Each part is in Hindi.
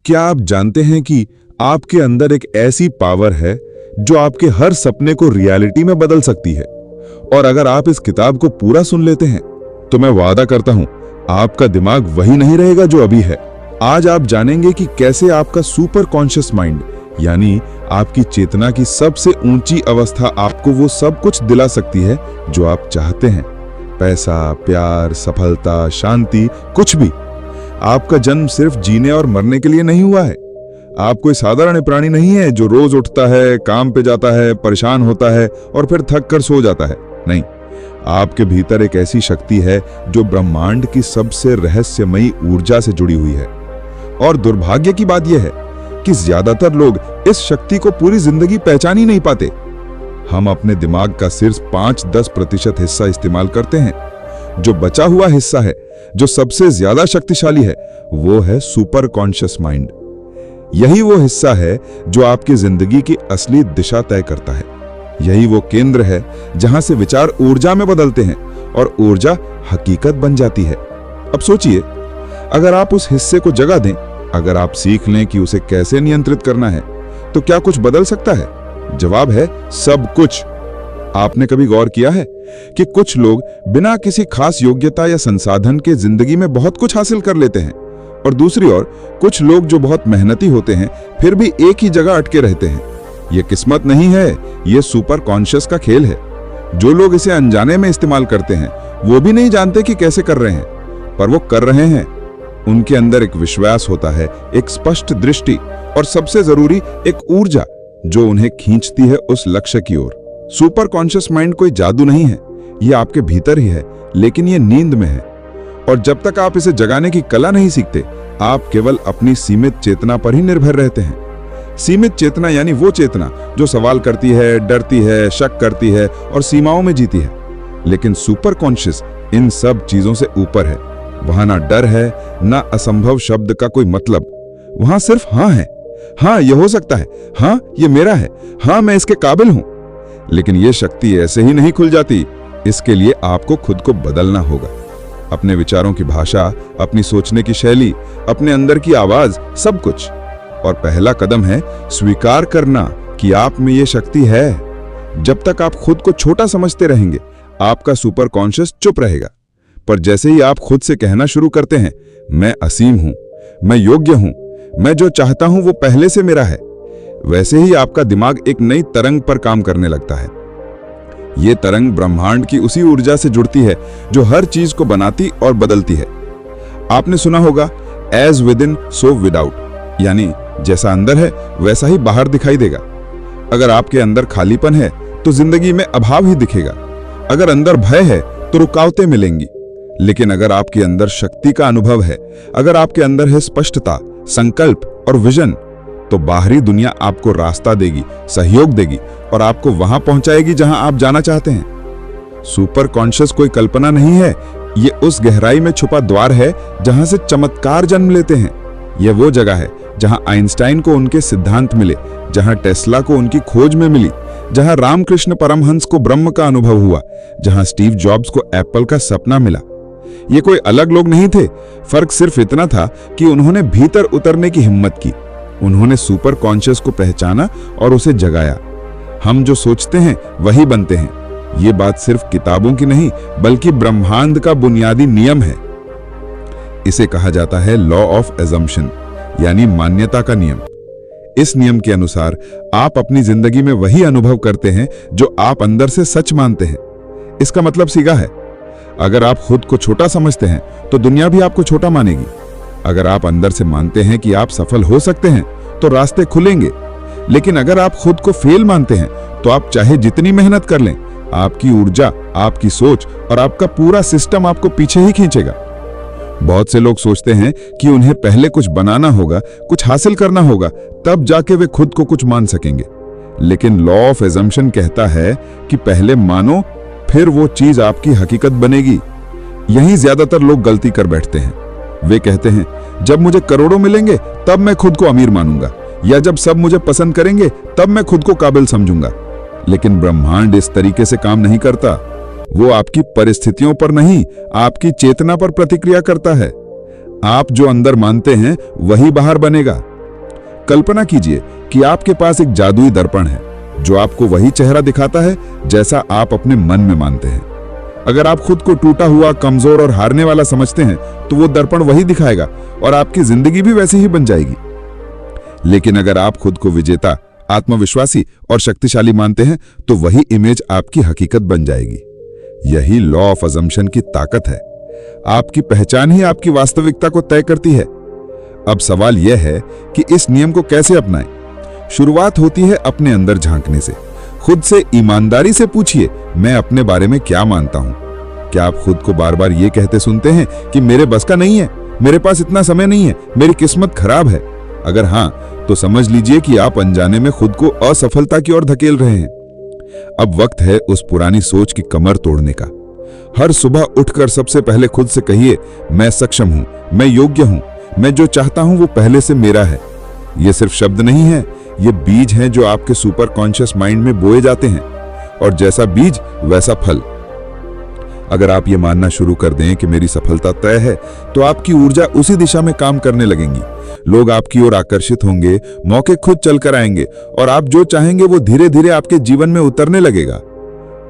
क्या आप जानते हैं कि आपके अंदर एक ऐसी पावर है जो आपके हर सपने को रियलिटी में बदल सकती है? और अगर आप इस किताब को पूरा सुन लेते हैं तो मैं वादा करता हूं आपका दिमाग वही नहीं रहेगा जो अभी है। आज आप जानेंगे कि कैसे आपका सुपर कॉन्शियस माइंड यानी आपकी चेतना की सबसे ऊंची अवस्था आपको वो सब कुछ दिला सकती है जो आप चाहते हैं। पैसा, प्यार, सफलता, शांति, कुछ भी। आपका जन्म सिर्फ जीने और मरने के लिए नहीं हुआ है। आप कोई साधारण प्राणी नहीं है जो रोज उठता है, काम पे जाता है, परेशान होता है और फिर थक कर सो जाता है। नहीं, आपके भीतर एक ऐसी शक्ति है जो ब्रह्मांड की सबसे रहस्यमयी ऊर्जा से जुड़ी हुई है। और दुर्भाग्य की बात यह है कि ज्यादातर लोग इस शक्ति को पूरी जिंदगी पहचान ही नहीं पाते। हम अपने दिमाग का सिर्फ 5-10% हिस्सा इस्तेमाल करते हैं। जो बचा हुआ हिस्सा है, जो सबसे ज्यादा शक्तिशाली है, वो है सुपर कॉन्शियस माइंड। यही वो हिस्सा है जो आपकी जिंदगी की असली दिशा तय करता है। यही वो केंद्र है जहां से विचार ऊर्जा में बदलते हैं और ऊर्जा हकीकत बन जाती है। अब सोचिए, अगर आप उस हिस्से को जगह दें, अगर आप सीख लें कि उसे कैसे नियंत्रित करना है, तो क्या कुछ बदल सकता है? जवाब है सब कुछ। आपने कभी गौर किया है कि कुछ लोग बिना किसी खास योग्यता या संसाधन के जिंदगी में बहुत कुछ हासिल कर लेते हैं, और दूसरी ओर कुछ लोग जो बहुत मेहनती होते हैं फिर भी एक ही जगह अटके रहते हैं। यह किस्मत नहीं है, यह सुपर कॉन्शियस का खेल है। जो लोग इसे अनजाने में इस्तेमाल करते हैं वो भी नहीं जानते कि कैसे कर रहे हैं, पर वो कर रहे हैं। उनके अंदर एक विश्वास होता है, एक स्पष्ट दृष्टि और सबसे जरूरी एक ऊर्जा जो उन्हें खींचती है उस लक्ष्य की ओर। सुपर कॉन्शियस माइंड कोई जादू नहीं है, यह आपके भीतर ही है, लेकिन यह नींद में है। और जब तक आप इसे जगाने की कला नहीं सीखते, आप केवल अपनी सीमित चेतना पर ही निर्भर रहते हैं। सीमित चेतना यानी वो चेतना जो सवाल करती है, डरती है, शक करती है और सीमाओं में जीती है। लेकिन सुपर कॉन्शियस इन सब चीजों से ऊपर है। वहां ना डर है, ना असंभव शब्द का कोई मतलब। वहां सिर्फ हाँ है। हाँ, यह हो सकता है। हाँ, ये मेरा है। हाँ, मैं इसके काबिल हूं। लेकिन यह शक्ति ऐसे ही नहीं खुल जाती। इसके लिए आपको खुद को बदलना होगा। अपने विचारों की भाषा, अपनी सोचने की शैली, अपने अंदर की आवाज, सब कुछ। और पहला कदम है स्वीकार करना कि आप में यह शक्ति है। जब तक आप खुद को छोटा समझते रहेंगे, आपका सुपर कॉन्शियस चुप रहेगा। पर जैसे ही आप खुद से कहना शुरू करते हैं, मैं असीम हूं, मैं योग्य हूं, मैं जो चाहता हूं वो पहले से मेरा है, वैसे ही आपका दिमाग एक नई तरंग पर काम करने लगता है। ये तरंग ब्रह्मांड की उसी ऊर्जा से जुड़ती है जो हर चीज को बनाती और बदलती है। आपने सुना होगा, एज विद इन सो विदाउट, यानी जैसा अंदर है वैसा ही बाहर दिखाई देगा। अगर आपके अंदर खालीपन है तो जिंदगी में अभाव ही दिखेगा। अगर अंदर भय है तो रुकावटें मिलेंगी। लेकिन अगर आपके अंदर शक्ति का अनुभव है, अगर आपके अंदर है स्पष्टता, संकल्प और विजन, तो बाहरी दुनिया आपको रास्ता देगी, सहयोग देगी और आपको वहां पहुंचाएगी जहां आप जाना चाहते हैं। सुपर कॉन्शियस कोई कल्पना नहीं है, ये उस गहराई में छुपा द्वार है जहां से चमत्कार जन्म लेते हैं। यह वो जगह है जहां आइंस्टाइन को उनके सिद्धांत मिले, जहां टेस्ला को उनकी खोज में मिली, जहां रामकृष्ण परमहंस को ब्रह्म का अनुभव हुआ, जहां स्टीव जॉब्स को एप्पल का सपना मिला। ये कोई अलग लोग नहीं थे, फर्क सिर्फ इतना था कि उन्होंने भीतर उतरने की हिम्मत की। उन्होंने सुपर कॉन्शियस को पहचाना और उसे जगाया। हम जो सोचते हैं वही बनते हैं। ये बात सिर्फ किताबों की नहीं, बल्कि ब्रह्मांड का बुनियादी नियम है। इसे कहा जाता है लॉ ऑफ एजम्पशन, यानी मान्यता का नियम। इस नियम के अनुसार आप अपनी जिंदगी में वही अनुभव करते हैं जो आप अंदर से सच मानते हैं। इसका मतलब सीधा है, अगर आप खुद को छोटा समझते हैं तो दुनिया भी आपको छोटा मानेगी। अगर आप अंदर से मानते हैं कि आप सफल हो सकते हैं तो रास्ते खुलेंगे। लेकिन अगर आप खुद को फेल मानते हैं तो आप चाहे जितनी मेहनत कर लें, आपकी ऊर्जा, आपकी सोच और आपका पूरा सिस्टम आपको पीछे ही खींचेगा। बहुत से लोग सोचते हैं कि उन्हें पहले कुछ बनाना होगा, कुछ हासिल करना होगा, तब जाके वे खुद को कुछ मान सकेंगे। लेकिन लॉ ऑफ एजम्पशन कहता है कि पहले मानो, फिर वो चीज आपकी हकीकत बनेगी। यही ज्यादातर लोग गलती कर बैठते हैं। वे कहते हैं, जब मुझे करोड़ों मिलेंगे तब मैं खुद को अमीर मानूंगा, या जब सब मुझे पसंद करेंगे तब मैं खुद को काबिल समझूंगा। लेकिन ब्रह्मांड इस तरीके से काम नहीं करता। वो आपकी परिस्थितियों पर नहीं, आपकी चेतना पर प्रतिक्रिया करता है। आप जो अंदर मानते हैं वही बाहर बनेगा। कल्पना कीजिए कि आपके पास एक जादुई दर्पण है जो आपको वही चेहरा दिखाता है जैसा आप अपने मन में मानते हैं। अगर आप खुद को टूटा हुआ, कमजोर और हारने वाला समझते हैं तो वो दर्पण वही दिखाएगा और आपकी जिंदगी भी वैसी ही बन जाएगी। लेकिन अगर आप खुद को विजेता, आत्मविश्वासी और शक्तिशाली मानते हैं तो वही इमेज आपकी हकीकत बन जाएगी। यही लॉ ऑफ अजम्पशन की ताकत है। आपकी पहचान ही आपकी वास्तविकता को तय करती है। अब सवाल यह है कि इस नियम को कैसे अपनाएं। शुरुआत होती है अपने अंदर झांकने से। खुद से ईमानदारी से पूछिए, मैं अपने बारे में क्या मानता हूं? क्या आप खुद को बार बार ये कहते सुनते हैं कि मेरे बस का नहीं है, मेरे पास इतना समय नहीं है, मेरी किस्मत खराब है? अगर हां, तो समझ लीजिए कि आप अनजाने में खुद को असफलता की ओर धकेल रहे हैं। अब वक्त है उस पुरानी सोच की कमर तोड़ने का। हर सुबह उठकर सबसे पहले खुद से कहिए, मैं सक्षम हूं, मैं योग्य हूं, मैं जो चाहता हूं वो पहले से मेरा है। ये सिर्फ शब्द नहीं है, ये बीज हैं जो आपके सुपर कॉन्शियस माइंड में बोए जाते हैं, और जैसा बीज वैसा फल। अगर आप ये मानना शुरू कर दें कि मेरी सफलता तय है, तो आपकी ऊर्जा उसी दिशा में काम करने लगेंगी। लोग आपकी ओर आकर्षित होंगे, मौके खुद चलकर आएंगे और आप जो चाहेंगे वो धीरे धीरे आपके जीवन में उतरने लगेगा।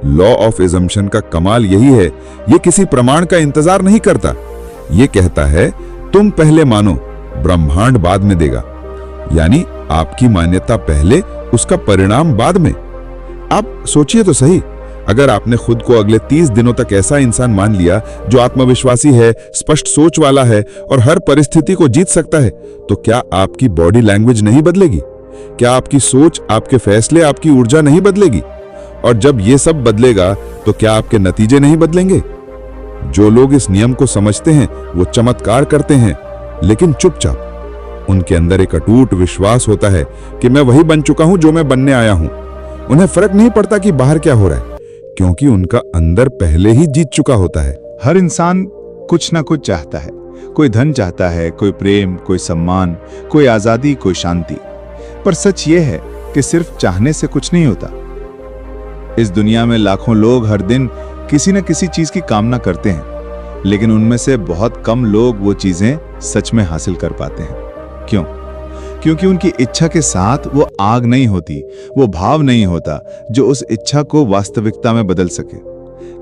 लॉ ऑफ अजम्पशन का कमाल यही है, ये किसी प्रमाण का इंतजार नहीं करता। ये कहता है, तुम पहले मानो, ब्रह्मांड बाद में देगा। यानी आपकी मान्यता पहले, उसका परिणाम बाद में। आप सोचिए तो सही, अगर आपने खुद को अगले 30 दिनों तक ऐसा इंसान मान लिया जो आत्मविश्वासी है, स्पष्ट सोच वाला है और हर परिस्थिति को जीत सकता है, तो क्या आपकी बॉडी लैंग्वेज नहीं बदलेगी? क्या आपकी सोच, आपके फैसले, आपकी ऊर्जा नहीं बदलेगी? और जब ये सब बदलेगा तो क्या आपके नतीजे नहीं बदलेंगे? जो लोग इस नियम को समझते हैं वो चमत्कार करते हैं, लेकिन चुपचाप। उनके अंदर एक अटूट विश्वास होता है कि मैं वही बन चुका हूं जो मैं बनने आया हूं। उन्हें फर्क नहीं पड़ता कि बाहर क्या हो रहा है, क्योंकि उनका अंदर पहले ही जीत चुका होता है। हर इंसान कुछ ना कुछ चाहता है। कोई धन चाहता है, कोई प्रेम, कोई सम्मान, कोई आजादी, कोई शांति। पर सच ये है कि सिर्फ चाहने से कुछ नहीं होता। इस दुनिया में लाखों लोग हर दिन किसी न किसी चीज की कामना करते हैं, लेकिन उनमें से बहुत कम लोग वो चीजें सच में हासिल कर पाते हैं। क्यों? क्योंकि उनकी इच्छा के साथ वो आग नहीं होती, वो भाव नहीं होता जो उस इच्छा को वास्तविकता में बदल सके।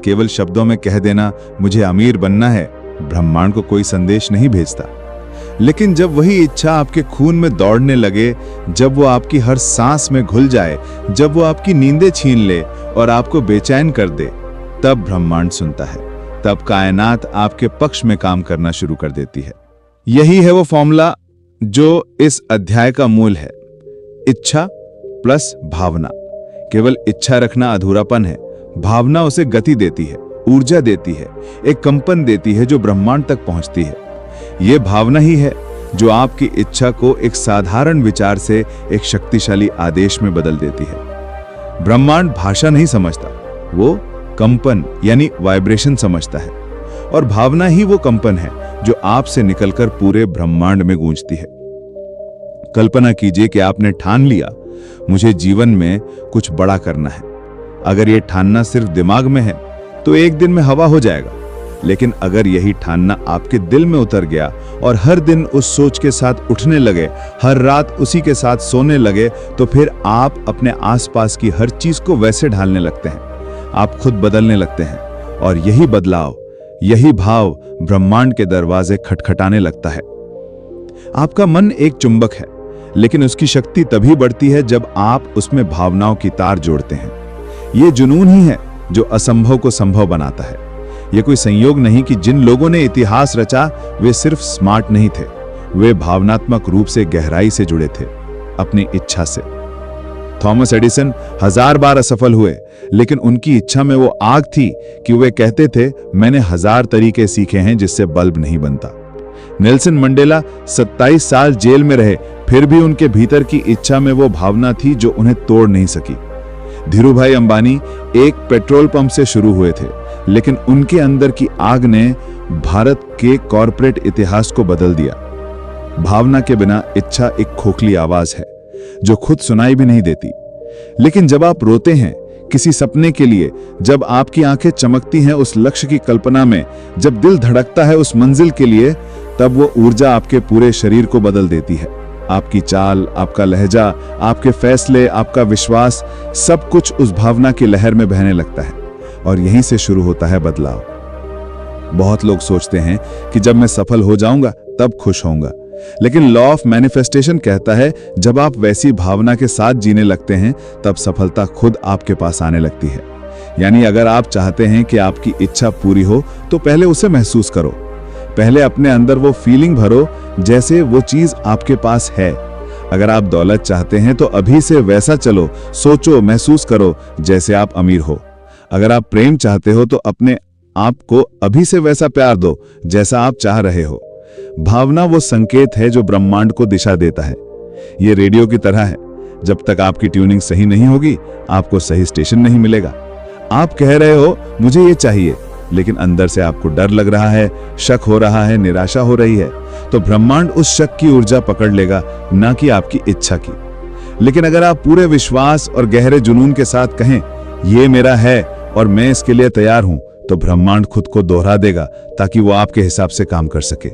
केवल शब्दों में कह देना, मुझे अमीर बनना है, ब्रह्मांड को कोई संदेश नहीं भेजता। लेकिन जब वही इच्छा आपके खून में दौड़ने लगे, जब वो आपकी हर सांस में घुल जाए, जब वो आपकी नींदें छीन ले और आपको बेचैन कर दे, तब ब्रह्मांड सुनता है। तब कायनात आपके पक्ष में काम करना शुरू कर देती है। यही है वो फॉर्मूला जो इस अध्याय का मूल है। इच्छा प्लस भावना। केवल इच्छा रखना अधूरापन है। भावना उसे गति देती है, ऊर्जा देती है, एक कंपन देती है जो ब्रह्मांड तक पहुंचती है। यह भावना ही है जो आपकी इच्छा को एक साधारण विचार से एक शक्तिशाली आदेश में बदल देती है। ब्रह्मांड भाषा नहीं समझता, वो कंपन यानी वाइब्रेशन समझता है, और भावना ही वो कंपन है जो आपसे निकलकर पूरे ब्रह्मांड में गूंजती है। कल्पना कीजिए कि आपने ठान लिया, मुझे जीवन में कुछ बड़ा करना है। अगर यह ठानना सिर्फ दिमाग में है तो एक दिन में हवा हो जाएगा, लेकिन अगर यही ठानना आपके दिल में उतर गया और हर दिन उस सोच के साथ उठने लगे, हर रात उसी के साथ सोने लगे, तो फिर आप अपने आसपास की हर चीज को वैसे ढालने लगते हैं। आप खुद बदलने लगते हैं, और यही बदलाव, यही भाव ब्रह्मांड के दरवाजे खटखटाने लगता है। आपका मन एक चुंबक है, लेकिन उसकी शक्ति तभी बढ़ती है जब आप उसमें भावनाओं की तार जोड़ते हैं। यह जुनून ही है जो असंभव को संभव बनाता है। यह कोई संयोग नहीं कि जिन लोगों ने इतिहास रचा वे सिर्फ स्मार्ट नहीं थे, वे भावनात्मक रूप से गहराई से जुड़े थे, अपनी इच्छा से। थॉमस एडिसन 1000 बार असफल हुए, लेकिन उनकी इच्छा में वो आग थी कि वे कहते थे, मैंने 1000 तरीके सीखे हैं जिससे बल्ब नहीं बनता। नेल्सन मंडेला 27 साल जेल में रहे, फिर भी उनके भीतर की इच्छा में वो भावना थी जो उन्हें तोड़ नहीं सकी। धीरूभाई अंबानी एक पेट्रोल पंप से शुरू हुए थे, लेकिन उनके अंदर की आग ने भारत के कॉर्पोरेट इतिहास को बदल दिया। भावना के बिना इच्छा एक खोखली आवाज है जो खुद सुनाई भी नहीं देती। लेकिन जब आप रोते हैं किसी सपने के लिए, जब आपकी आंखें चमकती हैं उस लक्ष्य की कल्पना में, जब दिल धड़कता है उस मंजिल के लिए, तब वो ऊर्जा आपके पूरे शरीर को बदल देती है। आपकी चाल, आपका लहजा, आपके फैसले, आपका विश्वास, सब कुछ उस भावना की लहर में बहने लगता है और यहीं से शुरू होता है बदलाव। बहुत लोग सोचते हैं कि जब मैं सफल हो जाऊंगा तब खुश होऊंगा, लेकिन लॉ ऑफ मैनिफेस्टेशन कहता है जब आप वैसी भावना के साथ जीने लगते हैं तब सफलता खुद आपके पास आने लगती है। यानी अगर आप चाहते हैं कि आपकी इच्छा पूरी हो तो पहले उसे महसूस करो। पहले अपने अंदर वो फीलिंग भरो जैसे वो चीज आपके पास है। अगर आप दौलत चाहते हैं तो अभी से वैसा चलो, सोचो, महसूस करो जैसे आप अमीर हो। अगर आप प्रेम चाहते हो तो अपने आप को अभी से वैसा प्यार दो जैसा आप चाह रहे हो। भावना वो संकेत है जो ब्रह्मांड को दिशा देता है। ये रेडियो की तरह है, जब तक आपकी ट्यूनिंग सही नहीं होगी आपको सही स्टेशन नहीं मिलेगा। आप कह रहे हो मुझे ये चाहिए, लेकिन अंदर से आपको डर लग रहा है, शक हो रहा है, निराशा हो रही है, तो ब्रह्मांड उस शक की ऊर्जा पकड़ लेगा, ना कि आपकी इच्छा की। लेकिन अगर आप पूरे विश्वास और गहरे जुनून के साथ कहें ये मेरा है और मैं इसके लिए तैयार हूं, तो ब्रह्मांड खुद को दोहरा देगा ताकि वो आपके हिसाब से काम कर सके।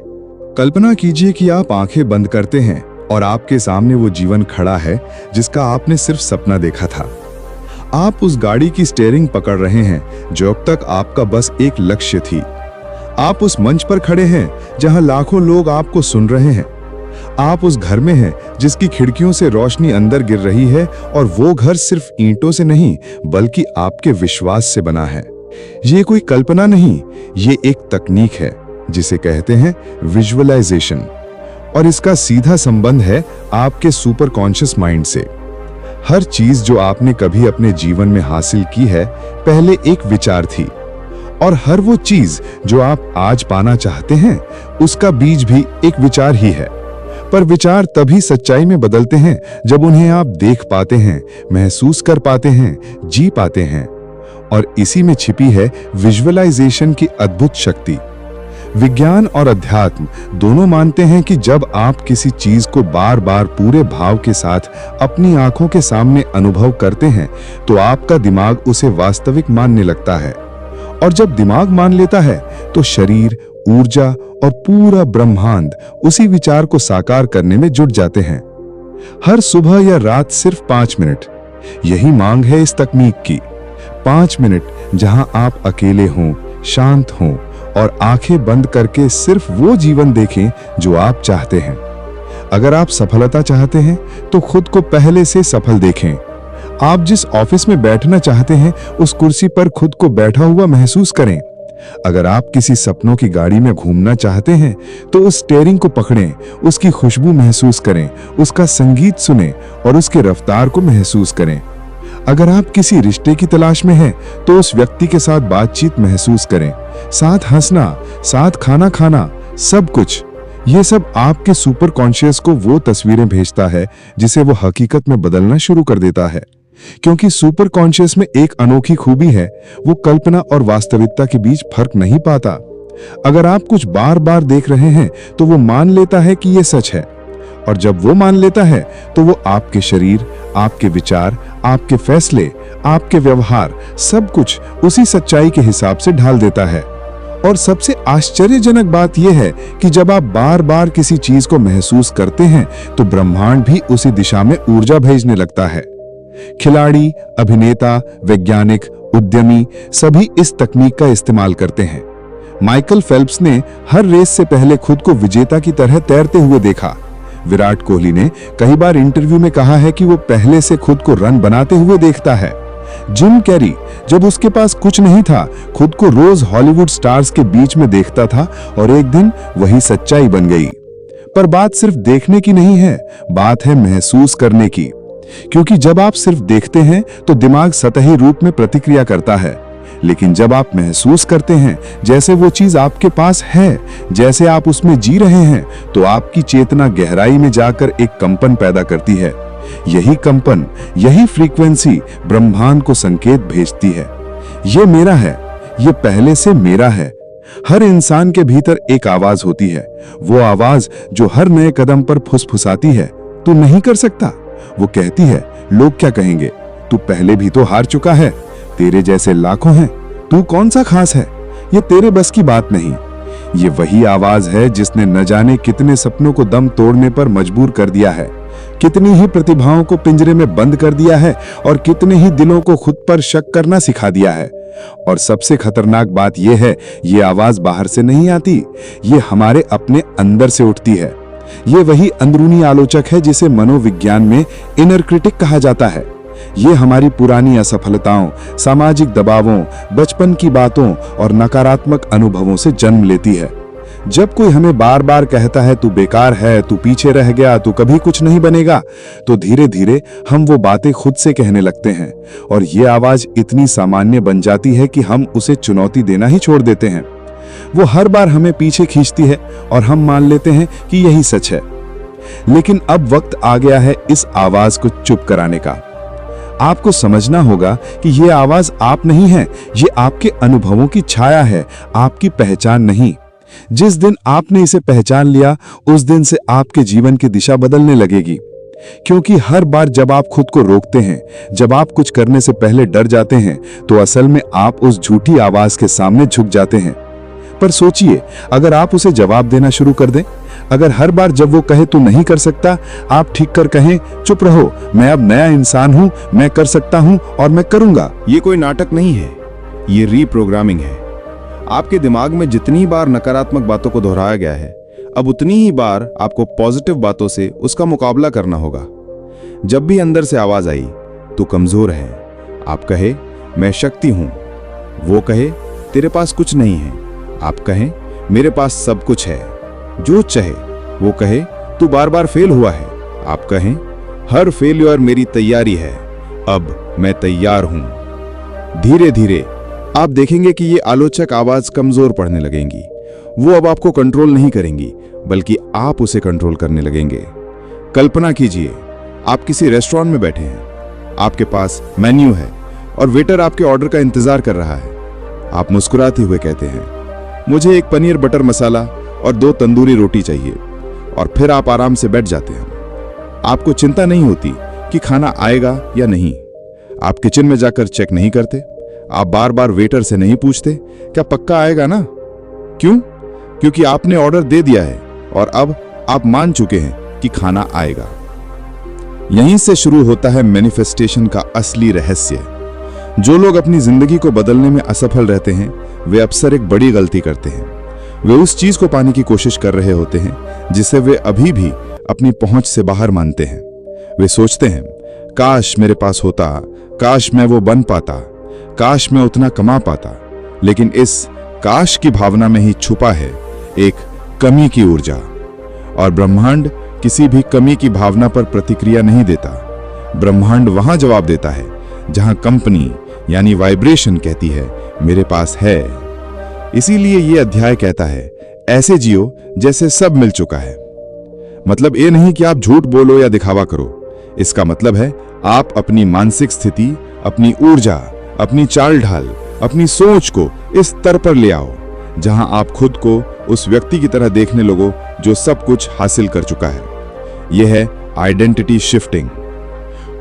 कल्पना कीजिए कि आप आंखें बंद करते हैं और आपके सामने वो जीवन खड़ा है जिसका आपने सिर्फ सपना देखा था। आप उस गाड़ी की स्टीयरिंग पकड़ रहे हैं जो अब तक आपका बस एक लक्ष्य थी। आप उस मंच पर खड़े हैं जहां लाखों लोग आपको सुन रहे हैं। आप उस घर में हैं जिसकी खिड़कियों से रोशनी अंदर गिर रही है, और वो घर सिर्फ ईंटों से नहीं बल्कि आपके विश्वास से बना है। ये कोई कल्पना नहीं, ये एक तकनीक है जिसे कहते हैं विजुअलाइजेशन, और इसका सीधा संबंध है आपके सुपर कॉन्शियस माइंड से। हर चीज जो आपने कभी अपने जीवन में हासिल की है पहले एक विचार थी, और हर वो चीज जो आप आज पाना चाहते हैं उसका बीज भी एक विचार ही है। पर विचार तभी सच्चाई में बदलते हैं जब उन्हें आप देख पाते हैं, महसूस कर पाते हैं, जी पाते हैं। और इसी में छिपी है विजुअलाइजेशन की अद्भुत शक्ति। विज्ञान और अध्यात्म दोनों मानते हैं कि जब आप किसी चीज को बार बार पूरे भाव के साथ अपनी आंखों के सामने अनुभव करते हैं तो आपका दिमाग उसे वास्तविक मानने लगता है, और जब दिमाग मान लेता है तो शरीर, ऊर्जा और पूरा ब्रह्मांड उसी विचार को साकार करने में जुट जाते हैं। हर सुबह या रात सिर्फ 5 मिनट, यही मांग है इस तकनीक की। 5 मिनट जहां आप अकेले हों, शांत हों और आंखें बंद करके सिर्फ वो जीवन देखें जो आप चाहते हैं। अगर आप सफलता चाहते हैं तो खुद को पहले से सफल देखें। आप जिस ऑफिस में बैठना चाहते हैं उस कुर्सी पर खुद को बैठा हुआ महसूस करें। अगर आप किसी सपनों की गाड़ी में घूमना चाहते हैं तो उस स्टीयरिंग को पकड़ें, उसकी खुशबू महसूस करें, उसका संगीत सुनें और उसके रफ्तार को महसूस करें। अगर आप किसी रिश्ते की तलाश में हैं तो उस व्यक्ति के साथ बातचीत महसूस करें, साथ हंसना, साथ खाना खाना, सब कुछ। ये सब आपके सुपर कॉन्शियस को वो तस्वीरें भेजता है जिसे वो हकीकत में बदलना शुरू कर देता है। क्योंकि सुपर कॉन्शियस में एक अनोखी खूबी है, वो कल्पना और वास्तविकता के बीच फर्क नहीं पाता। अगर आप कुछ बार बार देख रहे हैं तो वो मान लेता है कि ये सच है, और जब वो मान लेता है तो वो आपके शरीर, आपके विचार, आपके फैसले, आपके व्यवहार, सब कुछ उसी सच्चाई के हिसाब से ढाल देता है। और सबसे आश्चर्यजनक बात यह है कि जब आप बार बार किसी चीज को महसूस करते हैं तो ब्रह्मांड भी उसी दिशा में ऊर्जा भेजने लगता है। खिलाड़ी, अभिनेता, वैज्ञानिक, उद्यमी सभी इस तकनीक का इस्तेमाल करते हैं। माइकल फेल्प्स ने हर रेस से पहले खुद को विजेता की तरह तैरते हुए देखा। विराट कोहली ने कई बार इंटरव्यू में कहा है कि वो पहले से खुद को रन बनाते हुए देखता है। जिम कैरी जब उसके पास कुछ नहीं था खुद को रोज हॉलीवुड स्टार्स के बीच में देखता था, और एक दिन वही सच्चाई बन गई। पर बात सिर्फ देखने की नहीं है, बात है महसूस करने की। क्योंकि जब आप सिर्फ देखते हैं तो दिमाग सतही रूप में प्रतिक्रिया करता है, लेकिन जब आप महसूस करते हैं जैसे वो चीज आपके पास है, जैसे आप उसमें जी रहे हैं, तो आपकी चेतना गहराई में जाकर एक कंपन पैदा करती है। यही कंपन, यही फ्रीक्वेंसी ब्रह्मांड को संकेत भेजती है, ये मेरा है, ये पहले से मेरा है। हर इंसान के भीतर एक आवाज होती है, वो आवाज जो हर नए कदम पर फुसफुसाती है, तू नहीं कर सकता। वो कहती है, लोग क्या कहेंगे, तू पहले भी तो हार चुका है, तेरे जैसे लाखों हैं, तू कौन सा खास है, ये तेरे बस की बात नहीं। ये वही आवाज है जिसने न जाने कितने सपनों को दम तोड़ने पर मजबूर कर दिया है, कितनी ही प्रतिभाओं को पिंजरे में बंद कर दिया है और कितने ही दिलों को खुद पर शक करना सिखा दिया है। और सबसे खतरनाक बात यह है, ये आवाज बाहर से नहीं आती, ये हमारे अपने अंदर से उठती है। ये वही अंदरूनी आलोचक है जिसे मनोविज्ञान में इनर क्रिटिक कहा जाता है। ये हमारी पुरानी असफलताओं, सामाजिक दबावों, बचपन की बातों और नकारात्मक अनुभवों से जन्म लेती है। जब कोई हमें बार बार कहता है तू बेकार है, तू पीछे रह गया, तू कभी कुछ नहीं बनेगा, तो धीरे धीरे हम वो बातें खुद से कहने लगते हैं और ये आवाज इतनी सामान्य बन जाती है कि हम उसे चुनौती देना ही छोड़ देते हैं। वो हर बार हमें पीछे खींचती है और हम मान लेते हैं कि यही सच है। लेकिन अब वक्त आ गया है इस आवाज को चुप कराने का। आपको समझना होगा कि ये आवाज आप नहीं है, ये आपके अनुभवों की छाया है, आपकी पहचान नहीं। जिस दिन आपने इसे पहचान लिया, उस दिन से आपके जीवन की दिशा बदलने लगेगी। क्योंकि हर बार जब आप खुद को रोकते हैं, जब आप कुछ करने से पहले डर जाते हैं, तो असल में आप उस झूठी आवाज के सामने झुक जाते हैं। पर सोचिए, अगर आप उसे जवाब देना शुरू कर दें, अगर हर बार जब वो कहे तू नहीं कर सकता, आप ठीक कर कहें चुप रहो, मैं अब नया इंसान हूं, मैं कर सकता हूं और मैं करूंगा। ये कोई नाटक नहीं है, ये रीप्रोग्रामिंग है। आपके दिमाग में जितनी बार नकारात्मक बातों को दोहराया गया है, अब उतनी ही बार आपको पॉजिटिव बातों से उसका मुकाबला करना होगा। जब भी अंदर से आवाज आई तू कमजोर है, आप कहे मैं शक्ति हूं। वो कहे तेरे पास कुछ नहीं है, आप कहें मेरे पास सब कुछ है। जो चाहे वो कहे तू बार बार फेल हुआ है, आप कहें हर फेल्यूर मेरी तैयारी है, अब मैं तैयार हूं। धीरे धीरे आप देखेंगे कि ये आलोचक आवाज कमजोर पड़ने लगेंगी। वो अब आपको कंट्रोल नहीं करेंगी, बल्कि आप उसे कंट्रोल करने लगेंगे। कल्पना कीजिए, आप किसी रेस्टोरेंट में बैठे हैं, आपके पास मेन्यू है और वेटर आपके ऑर्डर का इंतजार कर रहा है। आप मुस्कुराते हुए कहते हैं मुझे एक पनीर बटर मसाला और 2 तंदूरी रोटी चाहिए, और फिर आप आराम से बैठ जाते हैं। आपको चिंता नहीं होती कि खाना आएगा या नहीं। आप किचन में जाकर चेक नहीं करते, आप बार बार वेटर से नहीं पूछते क्या पक्का आएगा ना। क्यों? क्योंकि आपने ऑर्डर दे दिया है और अब आप मान चुके हैं कि खाना आएगा। यहीं से शुरू होता है मैनिफेस्टेशन का असली रहस्य। जो लोग अपनी जिंदगी को बदलने में असफल रहते हैं, वे अक्सर एक बड़ी गलती करते हैं। वे उस चीज को पाने की कोशिश कर रहे होते हैं जिसे वे अभी भी अपनी पहुंच से बाहर मानते हैं। वे सोचते हैं काश मेरे पास होता, काश मैं वो बन पाता, काश मैं उतना कमा पाता। लेकिन इस काश की भावना में ही छुपा है एक कमी की ऊर्जा, और ब्रह्मांड किसी भी कमी की भावना पर प्रतिक्रिया नहीं देता। ब्रह्मांड वहां जवाब देता है जहां कंपनी यानी वाइब्रेशन कहती है मेरे पास है। इसीलिए ये अध्याय कहता है ऐसे जियो जैसे सब मिल चुका है। मतलब ये नहीं कि आप झूठ बोलो या दिखावा करो, इसका मतलब है आप अपनी मानसिक स्थिति, अपनी ऊर्जा, अपनी चाल ढाल, अपनी सोच को इस स्तर पर ले आओ जहां आप खुद को उस व्यक्ति की तरह देखने लगो जो सब कुछ हासिल कर चुका है। यह है आइडेंटिटी शिफ्टिंग।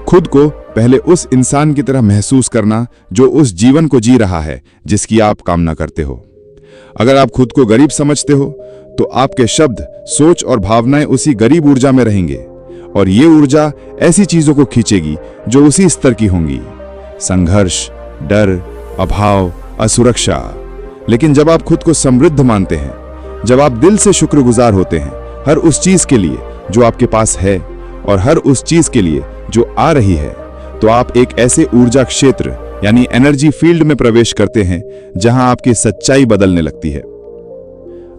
खुद को पहले उस इंसान की तरह महसूस करना जो उस जीवन को जी रहा है जिसकी आप कामना करते हो। अगर आप खुद को गरीब समझते हो तो आपके शब्द, सोच और भावनाएं उसी गरीब ऊर्जा में रहेंगे, और ये ऊर्जा ऐसी चीजों को खींचेगी जो उसी स्तर की होंगी। संघर्ष, डर, अभाव, असुरक्षा। लेकिन जब आप खुद को समृद्ध मानते हैं, जब आप दिल से शुक्रगुजार होते हैं हर उस चीज के लिए जो आपके पास है और हर उस चीज के लिए जो आ रही है, तो आप एक ऐसे ऊर्जा क्षेत्र यानी एनर्जी फील्ड में प्रवेश करते हैं जहां आपकी सच्चाई बदलने लगती है।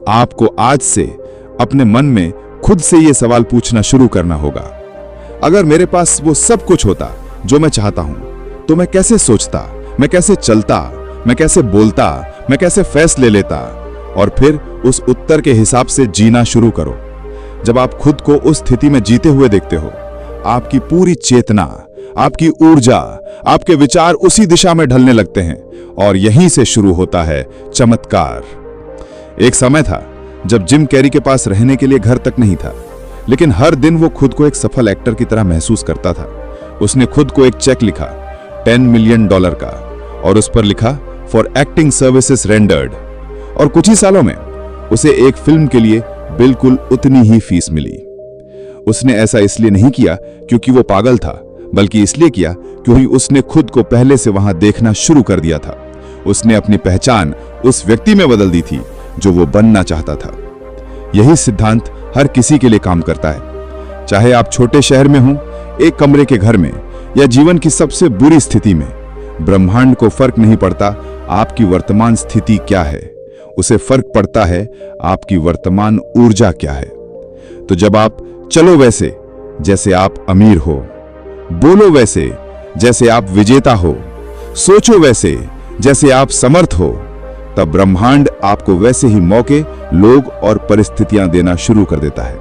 आपको आज से अपने मन में खुद से यह सवाल पूछना शुरू करना होगा, अगर मेरे पास वो सब कुछ होता जो मैं चाहता हूं, तो मैं कैसे सोचता, मैं कैसे चलता, मैं कैसे बोलता, मैं कैसे फैसले लेता। और फिर उस उत्तर के हिसाब से जीना शुरू करो। जब आप खुद को उस स्थिति में जीते हुए देखते हो, आपकी पूरी चेतना, आपकी ऊर्जा, आपके विचार उसी दिशा में ढलने लगते हैं, और यहीं से शुरू होता है चमत्कार। एक समय था जब जिम कैरी के पास रहने के लिए घर तक नहीं था, लेकिन हर दिन वो खुद को एक सफल एक्टर की तरह महसूस करता था। उसने खुद को एक चेक लिखा $10 मिलियन का, और उस पर लिखा फॉर एक्टिंग सर्विसेज रेंडर्ड। और कुछ ही सालों में उसे एक फिल्म के लिए बिल्कुल उतनी ही फीस मिली। उसने ऐसा इसलिए नहीं किया क्योंकि वो पागल था, बल्कि इसलिए किया क्योंकि उसने खुद को पहले से वहां देखना शुरू कर दिया था। उसने अपनी पहचान उस व्यक्ति में बदल दी थी जो वो बनना चाहता था। यही सिद्धांत हर किसी के लिए काम करता है, चाहे आप छोटे शहर में हों, एक कमरे के घर में, या जीवन की सबसे बुरी स्थिति में। ब्रह्मांड को फर्क नहीं पड़ता आपकी वर्तमान स्थिति क्या है, उसे फर्क पड़ता है आपकी वर्तमान ऊर्जा क्या है। तो जब आप चलो वैसे जैसे आप अमीर हो, बोलो वैसे जैसे आप विजेता हो, सोचो वैसे जैसे आप समर्थ हो, तब ब्रह्मांड आपको वैसे ही मौके, लोग और परिस्थितियां देना शुरू कर देता है।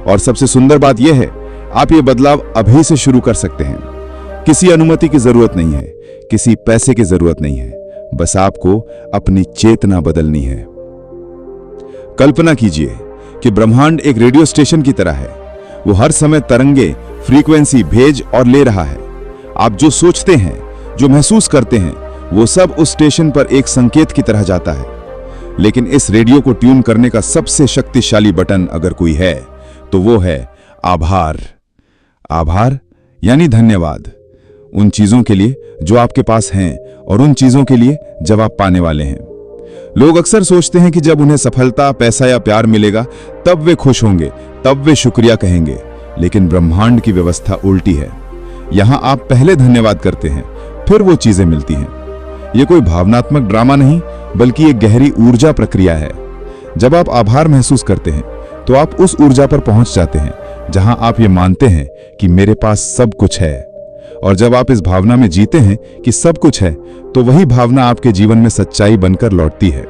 और सबसे सुंदर बात यह है, आप ये बदलाव अभी से शुरू कर सकते हैं। किसी अनुमति की जरूरत नहीं है, किसी पैसे की जरूरत नहीं है, बस आपको अपनी चेतना बदलनी है। कल्पना कीजिए कि ब्रह्मांड एक रेडियो स्टेशन की तरह है। वो हर समय तरंगे, फ्रीक्वेंसी भेज और ले रहा है। आप जो सोचते हैं, जो महसूस करते हैं, वो सब उस स्टेशन पर एक संकेत की तरह जाता है। लेकिन इस रेडियो को ट्यून करने का सबसे शक्तिशाली बटन अगर कोई है तो वो है आभार। आभार यानी धन्यवाद, उन चीजों के लिए जो आपके पास हैं और उन चीजों के लिए जब आप पाने वाले हैं। लोग अक्सर सोचते हैं कि जब उन्हें सफलता, पैसा या प्यार मिलेगा तब वे खुश होंगे, तब वे शुक्रिया कहेंगे। लेकिन ब्रह्मांड की व्यवस्था उल्टी है। यहां आप पहले धन्यवाद करते हैं, फिर वो चीजें मिलती हैं। ये कोई भावनात्मक ड्रामा नहीं, बल्कि एक गहरी ऊर्जा प्रक्रिया है। जब आप आभार महसूस करते हैं तो आप उस ऊर्जा पर पहुंच जाते हैं जहां आप ये मानते हैं कि मेरे पास सब कुछ है। और जब आप इस भावना में जीते हैं कि सब कुछ है, तो वही भावना आपके जीवन में सच्चाई बनकर लौटती है।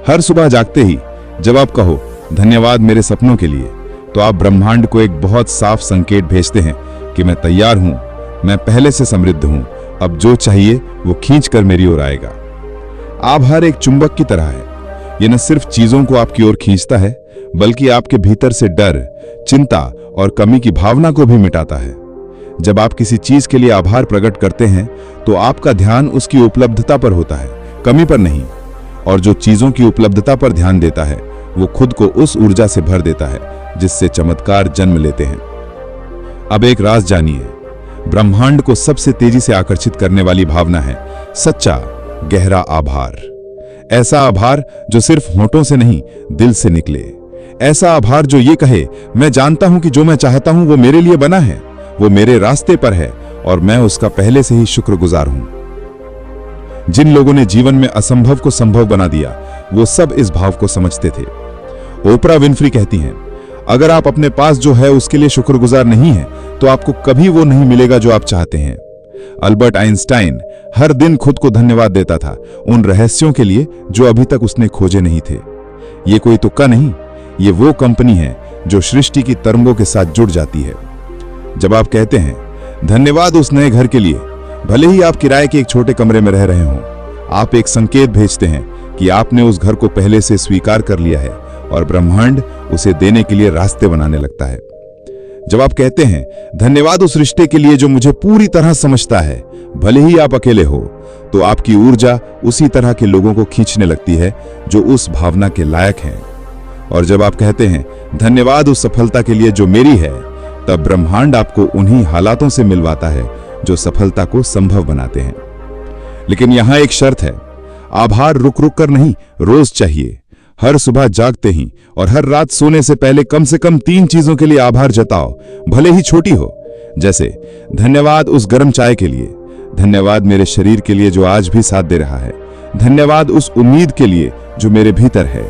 हर सुबह जागते ही जब आप कहो धन्यवाद मेरे सपनों के लिए, तो आप ब्रह्मांड को एक बहुत साफ संकेत भेजते हैं कि मैं तैयार हूं, मैं पहले से समृद्ध हूं, अब जो चाहिए वो खींच कर मेरी ओर आएगा। आभार एक चुंबक की तरह है। यह न सिर्फ चीजों को आपकी ओर खींचता है, बल्कि आपके भीतर से डर, चिंता और कमी की भावना को भी मिटाता है। जब आप किसी चीज के लिए आभार प्रकट करते हैं तो आपका ध्यान उसकी उपलब्धता पर होता है, कमी पर नहीं। और जो चीजों की उपलब्धता पर ध्यान देता है वो खुद को उस ऊर्जा से भर देता है जिससे चमत्कार जन्म लेते हैं। अब एक राज जानिए, ब्रह्मांड को सबसे तेजी से आकर्षित करने वाली भावना है सच्चा, गहरा आभार। ऐसा आभार जो सिर्फ होठों से नहीं, दिल से निकले। ऐसा आभार जो ये कहे, मैं जानता हूं कि जो मैं चाहता हूं वो मेरे लिए बना है, वो मेरे रास्ते पर है और मैं उसका पहले से ही शुक्रगुजार हूं। जिन लोगों ने जीवन में असंभव को संभव बना दिया, वो सब इस भाव को समझते थे। ओपरा विनफ्री कहती हैं, अगर आप अपने पास जो है उसके लिए शुक्रगुजार नहीं है तो आपको कभी वो नहीं मिलेगा जो आप चाहते हैं। अल्बर्ट आइंस्टाइन हर दिन खुद को धन्यवाद देता था उन रहस्यों के लिए जो अभी तक उसने खोजे नहीं थे। ये कोई तुक्का नहीं, ये वो कंपनी है जो सृष्टि की तरंगों के साथ जुड़ जाती है। जब आप कहते हैं धन्यवाद उस नए घर के लिए, भले ही आप किराए के एक छोटे कमरे में रह रहे हों, आप एक संकेत भेजते हैं कि आपने उस घर को पहले से स्वीकार कर लिया है और ब्रह्मांड उसे देने के लिए रास्ते बनाने लगता है। जब आप कहते हैं धन्यवाद उस रिश्ते के लिए जो मुझे पूरी तरह समझता है, भले ही आप अकेले हो, तो आपकी ऊर्जा उसी तरह के लोगों को खींचने लगती है जो उस भावना के लायक हैं। और जब आप कहते हैं धन्यवाद उस सफलता के लिए जो मेरी है, तब ब्रह्मांड आपको उन्हीं हालातों से मिलवाता है जो सफलता को संभव बनाते हैं। लेकिन यहां एक शर्त है, आभार रुक रुक कर नहीं, रोज चाहिए। हर सुबह जागते ही और हर रात सोने से पहले कम से कम 3 चीजों के लिए आभार जताओ, भले ही छोटी हो। जैसे धन्यवाद उस गर्म चाय के लिए, धन्यवाद मेरे शरीर के लिए जो आज भी साथ दे रहा है, धन्यवाद उस उम्मीद के लिए जो मेरे भीतर है।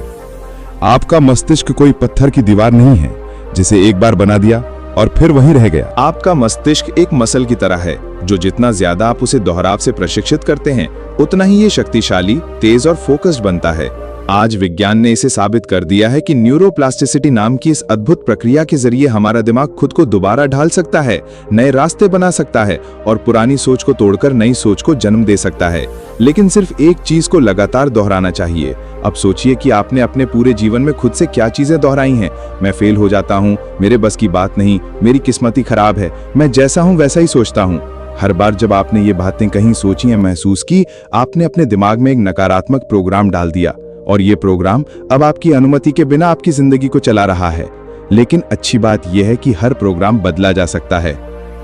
आपका मस्तिष्क कोई पत्थर की दीवार नहीं है जिसे एक बार बना दिया और फिर वहीं रह गया। आपका मस्तिष्क एक मसल की तरह है जो जितना ज्यादा आप उसे दोहराव से प्रशिक्षित करते हैं, उतना ही ये शक्तिशाली, तेज और फोकस्ड बनता है। आज विज्ञान ने इसे साबित कर दिया है कि न्यूरोप्लास्टिसिटी नाम की इस अद्भुत प्रक्रिया के जरिए हमारा दिमाग खुद को दोबारा ढाल सकता है, नए रास्ते बना सकता है और पुरानी सोच को तोड़कर नई सोच को जन्म दे सकता है। लेकिन सिर्फ एक चीज को लगातार दोहराना चाहिए। अब सोचिए कि आपने अपने पूरे जीवन में खुद से क्या चीजें दोहराई हैं। मैं फेल हो जाता हूँ, मेरे बस की बात नहीं, मेरी किस्मत ही खराब है, मैं जैसा हूँ वैसा ही सोचता हूँ। हर बार जब आपने ये बातें कहीं सोची या महसूस की, आपने अपने दिमाग में एक नकारात्मक प्रोग्राम डाल दिया। और ये प्रोग्राम अब आपकी अनुमति के बिना आपकी जिंदगी को चला रहा है। लेकिन अच्छी बात यह है कि हर प्रोग्राम बदला जा सकता है।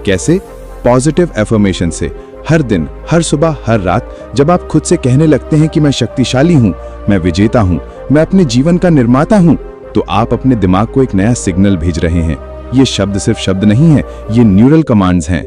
कैसे? पॉजिटिव एफर्मेशन से। हर दिन, हर सुबह, हर रात जब आप खुद से कहने लगते हैं कि मैं शक्तिशाली हूं, मैं विजेता हूं, मैं अपने जीवन का निर्माता हूं, तो आप अपने दिमाग को एक नया सिग्नल भेज रहे हैं। ये शब्द सिर्फ शब्द नहीं है, ये न्यूरल कमांड्स हैं।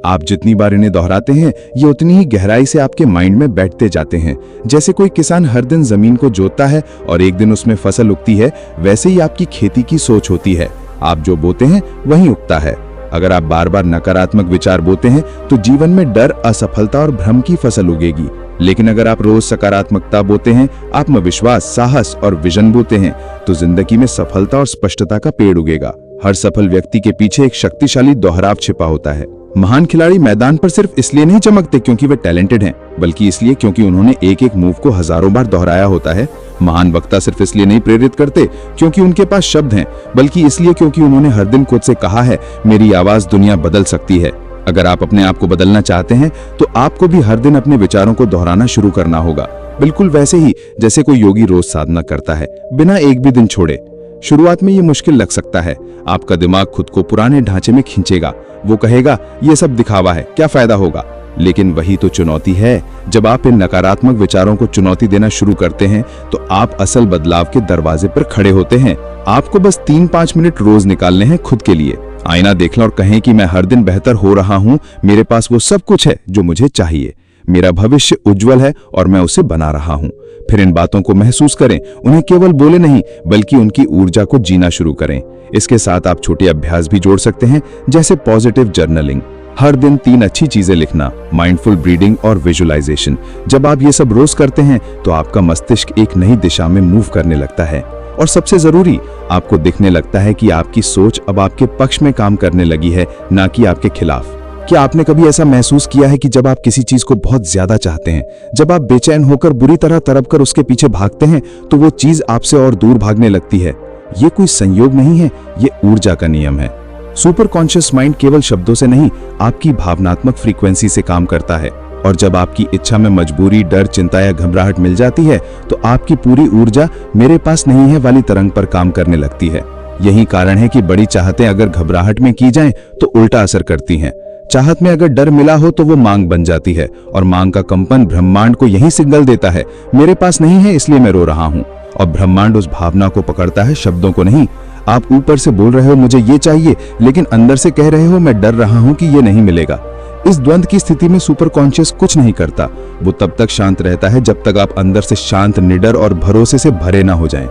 आप जितनी बार इन्हें दोहराते हैं, ये उतनी ही गहराई से आपके माइंड में बैठते जाते हैं। जैसे कोई किसान हर दिन जमीन को जोतता है और एक दिन उसमें फसल उगती है, वैसे ही आपकी खेती की सोच होती है। आप जो बोते हैं वही उगता है। अगर आप बार बार नकारात्मक विचार बोते हैं तो जीवन में डर, असफलता और भ्रम की फसल उगेगी। लेकिन अगर आप रोज सकारात्मकता बोते हैं, आत्मविश्वास, साहस और विजन बोते हैं, तो जिंदगी में सफलता और स्पष्टता का पेड़ उगेगा। हर सफल व्यक्ति के पीछे एक शक्तिशाली दोहराव छिपा होता है। महान खिलाड़ी मैदान पर सिर्फ इसलिए नहीं चमकते क्योंकि वे टैलेंटेड हैं, बल्कि इसलिए क्योंकि उन्होंने एक एक मूव को हजारों बार दोहराया होता है। महान वक्ता सिर्फ इसलिए नहीं प्रेरित करते क्योंकि उनके पास शब्द हैं, बल्कि इसलिए क्योंकि उन्होंने हर दिन खुद से कहा है, मेरी आवाज दुनिया बदल सकती है। अगर आप अपने आप को बदलना चाहते हैं तो आपको भी हर दिन अपने विचारों को दोहराना शुरू करना होगा, बिल्कुल वैसे ही जैसे कोई योगी रोज साधना करता है, बिना एक भी दिन छोड़े। शुरुआत में ये मुश्किल लग सकता है। आपका दिमाग खुद को पुराने ढांचे में खींचेगा। वो कहेगा, ये सब दिखावा है, क्या फायदा होगा। लेकिन वही तो चुनौती है। जब आप इन नकारात्मक विचारों को चुनौती देना शुरू करते हैं तो आप असल बदलाव के दरवाजे पर खड़े होते हैं। आपको बस 3-5 मिनट रोज निकालने हैं खुद के लिए। आईना देख लें और कहें कि मैं हर दिन बेहतर हो रहा हूं, मेरे पास वो सब कुछ है जो मुझे चाहिए, मेरा भविष्य उज्जवल है और मैं उसे बना रहा हूं। फिर इन बातों को महसूस करें, उन्हें केवल बोले नहीं बल्कि उनकी ऊर्जा को जीना शुरू करें। इसके साथ आप छोटे अभ्यास भी जोड़ सकते हैं, जैसे पॉजिटिव जर्नलिंग, हर दिन 3 अच्छी चीजें लिखना, माइंडफुल ब्रीदिंग और विजुअलाइजेशन। जब आप ये सब रोज करते हैं तो आपका मस्तिष्क एक नई दिशा में मूव करने लगता है और सबसे जरूरी, आपको दिखने लगता है कि आपकी सोच अब आपके पक्ष में काम करने लगी है, ना कि आपके खिलाफ। क्या आपने कभी ऐसा महसूस किया है कि जब आप किसी चीज को बहुत ज्यादा चाहते हैं, जब आप बेचैन होकर बुरी तरह तड़प कर उसके पीछे भागते हैं, तो वो चीज आपसे और दूर भागने लगती है? ये कोई संयोग नहीं है, ये ऊर्जा का नियम है। सुपर कॉन्शियस माइंड केवल शब्दों से नहीं, आपकी भावनात्मक फ्रीक्वेंसी से काम करता है। और जब आपकी इच्छा में मजबूरी, डर, चिंता या घबराहट मिल जाती है तो आपकी पूरी ऊर्जा मेरे पास नहीं है वाली तरंग पर काम करने लगती है। यही कारण है कि बड़ी चाहतें अगर घबराहट में की जाएं तो उल्टा असर करती हैं। चाहत में अगर डर मिला हो तो वो मांग बन जाती है और मांग का कंपन ब्रह्मांड को यही सिग्नल देता है, मेरे पास नहीं है इसलिए मैं रो रहा हूं। और ब्रह्मांड उस भावना को पकड़ता है, शब्दों को नहीं। आप ऊपर से बोल रहे हो मुझे ये चाहिए, लेकिन अंदर से कह रहे हो मैं डर रहा हूं कि ये नहीं मिलेगा। इस द्वंद्व की स्थिति में सुपर कॉन्शियस कुछ नहीं करता। वो तब तक शांत रहता है जब तक आप अंदर से शांत, निडर और भरोसे से भरे ना हो जाएं।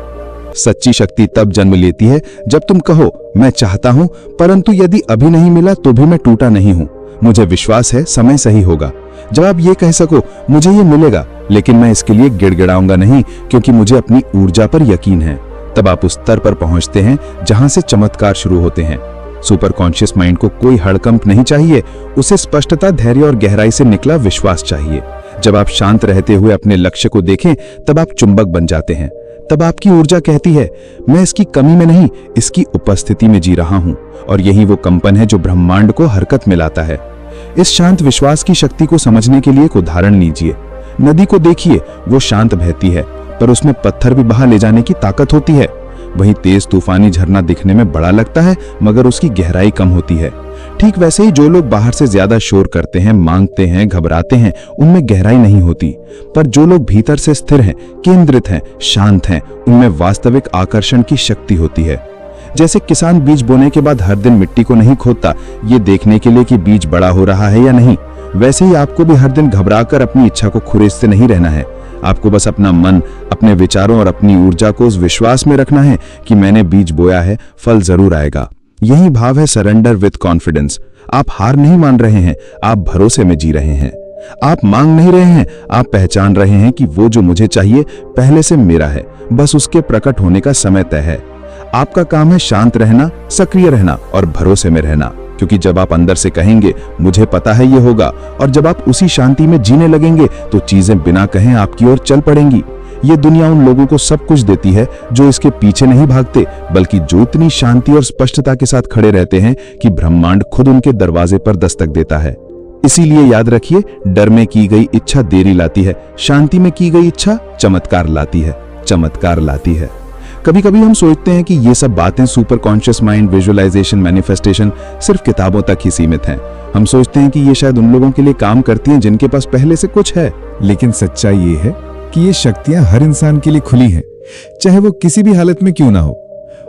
सच्ची शक्ति तब जन्म लेती है जब तुम कहो, मैं चाहता हूं, परंतु यदि अभी नहीं मिला तो भी मैं टूटा नहीं हूं, मुझे विश्वास है समय सही होगा। जब आप ये कह सको, मुझे ये मिलेगा, लेकिन मैं इसके लिए गिड़गिड़ाऊंगा नहीं क्योंकि मुझे अपनी ऊर्जा पर यकीन है, तब आप उस स्तर पर पहुंचते हैं जहां से चमत्कार शुरू होते हैं। सुपर कॉन्शियस माइंड को कोई हड़कंप नहीं चाहिए, उसे स्पष्टता, धैर्य और गहराई से निकला विश्वास चाहिए। जब आप शांत रहते हुए अपने लक्ष्य को देखें, तब आप चुंबक बन जाते हैं। तब आपकी ऊर्जा कहती है, मैं इसकी कमी में नहीं, इसकी उपस्थिति में जी रहा हूं। और यही वो कंपन है जो ब्रह्मांड को हरकत में लाता है। इस शांत विश्वास की शक्ति को समझने के लिए एक उदाहरण लीजिए। नदी को देखिए, वो शांत बहती है, पर उसमें पत्थर भी बहा ले जाने की ताकत होती है। वहीं तेज तूफानी झरना दिखने में बड़ा लगता है, मगर उसकी गहराई कम होती है। ठीक वैसे ही जो लोग बाहर से ज्यादा शोर करते हैं, मांगते हैं, घबराते हैं, उनमें गहराई नहीं होती। पर जो लोग भीतर से स्थिर हैं, केंद्रित हैं, शांत हैं, उनमें वास्तविक आकर्षण की शक्ति होती है। जैसे किसान बीज बोने के बाद हर दिन मिट्टी को नहीं खोदता, ये देखने के लिए कि बीज बड़ा हो रहा है या नहीं, वैसे ही आपको भी हर दिन घबराकर अपनी इच्छा को खुरेदते नहीं रहना है। आपको बस अपना मन, अपने विचारों और अपनी ऊर्जा को उस विश्वास में रखना है कि मैंने बीज बोया है, फल जरूर आएगा। यही भाव है सरेंडर विद कॉन्फिडेंस। आप हार नहीं मान रहे हैं, आप भरोसे में जी रहे हैं। आप मांग नहीं रहे हैं, आप पहचान रहे हैं कि वो जो मुझे चाहिए पहले से मेरा है, बस उसके प्रकट होने का समय तय है। आपका काम है शांत रहना, सक्रिय रहना और भरोसे में रहना, क्योंकि जब आप अंदर से कहेंगे मुझे पता है ये होगा, और जब आप उसी शांति में जीने लगेंगे तो चीजें बिना कहे आपकी ओर चल पड़ेंगी। ये दुनिया उन लोगों को सब कुछ देती है जो इसके पीछे नहीं भागते, बल्कि जो इतनी शांति और स्पष्टता के साथ खड़े रहते हैं कि ब्रह्मांड खुद उनके दरवाजे पर दस्तक देता है। इसीलिए याद रखिए, डर में की गई इच्छा देरी लाती है, शांति में की गई इच्छा चमत्कार लाती है। चमत्कार लाती है। कभी कभी हम सोचते हैं कि ये सब बातें super conscious mind, visualisation, manifestation सिर्फ किताबों तक ही सीमित हैं। हम सोचते हैं कि ये शायद उन लोगों के लिए काम करती हैं जिनके पास पहले से कुछ है। लेकिन सच्चाई ये है कि ये शक्तियां हर इंसान के लिए खुली हैं, चाहे वो किसी भी हालत में क्यों ना हो।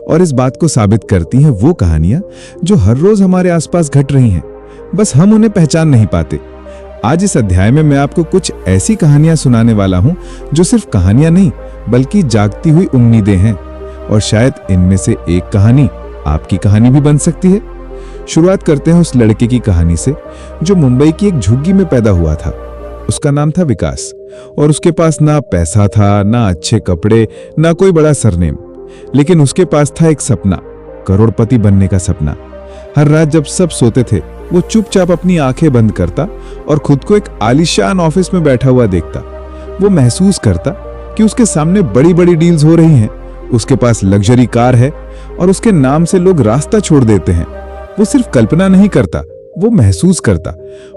और इस बात को साबित करती हैं वो कहानियां जो हर रोज हमारे आसपास घट रही हैं, बस हम उन्हें पहचान नहीं पाते। आज इस अध्याय में मैं आपको कुछ ऐसी कहानियां सुनाने वाला हूं जो सिर्फ कहानियां नहीं बल्कि जागती हुई उम्मीदें हैं, और शायद इनमें से एक कहानी आपकी कहानी भी बन सकती है। शुरुआत करते हैं उस लड़के की कहानी से जो मुंबई की एक झुग्गी में पैदा हुआ था। उसका नाम था विकास, और उसके पास ना पैसा था, ना अच्छे कपड़े, ना कोई बड़ा सरनेम, लेकिन उसके पास था एक सपना, करोड़पति बनने का सपना। हर रात जब सब सोते थे वो चुपचाप अपनी आंखें बंद करता और खुद को एक आलीशान ऑफिस में बैठा हुआ देखता। वो महसूस करता कि उसके सामने बड़ी बड़ी डील्स हो रही हैं, उसके पास लग्जरी कार है और उसके नाम से लोग रास्ता छोड़ देते हैं। वो सिर्फ कल्पना नहीं करता, वो महसूस करता।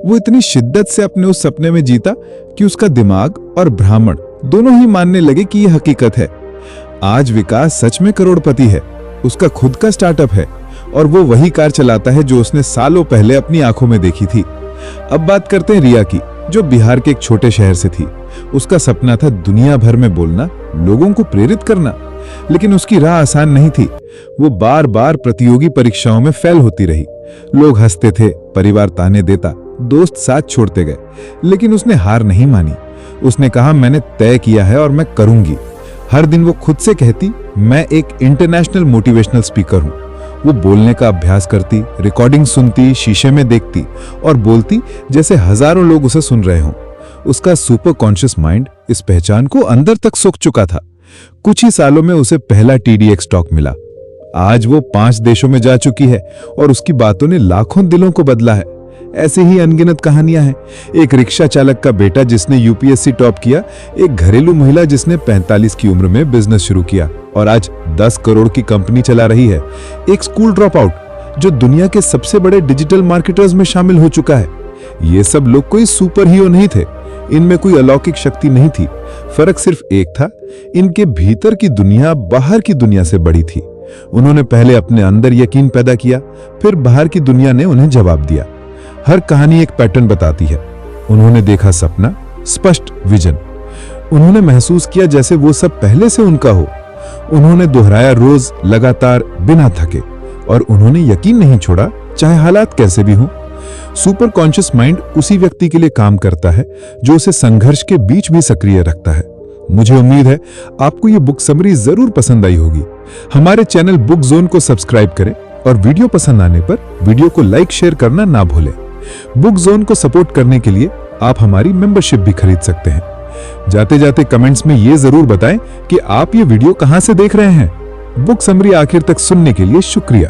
वो इतनी शिद्दत से अपने उस सपने में जीता कि उसका दिमाग और ब्राह्मण दोनों ही मानने लगे कि यह हकीकत है। आज विकास सच में करोड़पति है, उसका खुद का स्टार्टअप है और वो वही कार चलाता है जो उसने सालों पहले अपनी आंखों में देखी थी। अब बात करते हैं रिया की, जो बिहार के एक छोटे शहर से थी। उसका सपना था दुनिया भर में बोलना, लोगों को प्रेरित करना, लेकिन उसकी राह आसान नहीं थी। वो बार बार प्रतियोगी परीक्षाओं में फेल होती रही। लोग हंसते थे, परिवार ताने देता, दोस्त साथ छोड़ते गए, लेकिन उसने हार नहीं मानी। उसने कहा, मैंने तय किया है और मैं करूंगी। हर दिन वो खुद से कहती, मैं एक इंटरनेशनल मोटिवेशनल स्पीकर हूं। वो बोलने का अभ्यास करती, रिकॉर्डिंग सुनती, शीशे में देखती और बोलती जैसे हजारों लोग उसे सुन रहे हों। उसका सुपर कॉन्शियस माइंड इस पहचान को अंदर तक सोख चुका था। कुछ ही सालों में उसे पहला TDX स्टॉक मिला। आज वो 5 देशों में जा चुकी है और उसकी बातों ने लाखों दिलों को बदला है। ऐसे ही अनगिनत कहानियां हैं। एक रिक्शा चालक का बेटा जिसने UPSC टॉप किया, एक घरेलू महिला जिसने 45 की उम्र में बिजनेस शुरू किया और आज 10 करोड़ की कंपनी चला रही है, एक स्कूल ड्रॉप आउट जो दुनिया के सबसे बड़े डिजिटल मार्केटर्स में शामिल हो चुका है। ये सब लोग कोई सुपर हीरो नहीं थे, इनमें कोई अलौकिक शक्ति नहीं थी। फर्क सिर्फ एक था, इनके भीतर की दुनिया बाहर की दुनिया से बड़ी थी। उन्होंने पहले अपने अंदर यकीन पैदा किया, फिर बाहर की दुनिया ने उन्हें जवाब दिया। हर कहानी एक पैटर्न बताती है। उन्होंने देखा सपना, स्पष्ट विजन। उन्होंने महसूस किया जैसे वो सब पहले से उनका हो। उन्होंने दोहराया रोज, लगातार, बिना थके, और उन्होंने यकीन नहीं छोड़ा, चाहे हालात कैसे भी हों। सुपर कॉन्शियस माइंड उसी व्यक्ति के लिए काम करता है जो उसे संघर्ष के बीच भी सक्रिय रखता है। मुझे उम्मीद है आपको ये बुक समरी जरूर पसंद आई होगी। हमारे चैनल बुक जोन को सब्सक्राइब करें और वीडियो पसंद आने पर वीडियो को लाइक, शेयर करना ना भूलें। बुक जोन को सपोर्ट करने के लिए आप हमारी मेंबरशिप भी खरीद सकते हैं। जाते जाते कमेंट्स में ये जरूर बताएं कि आप ये वीडियो कहां से देख रहे हैं। बुक समरी आखिर तक सुनने के लिए शुक्रिया।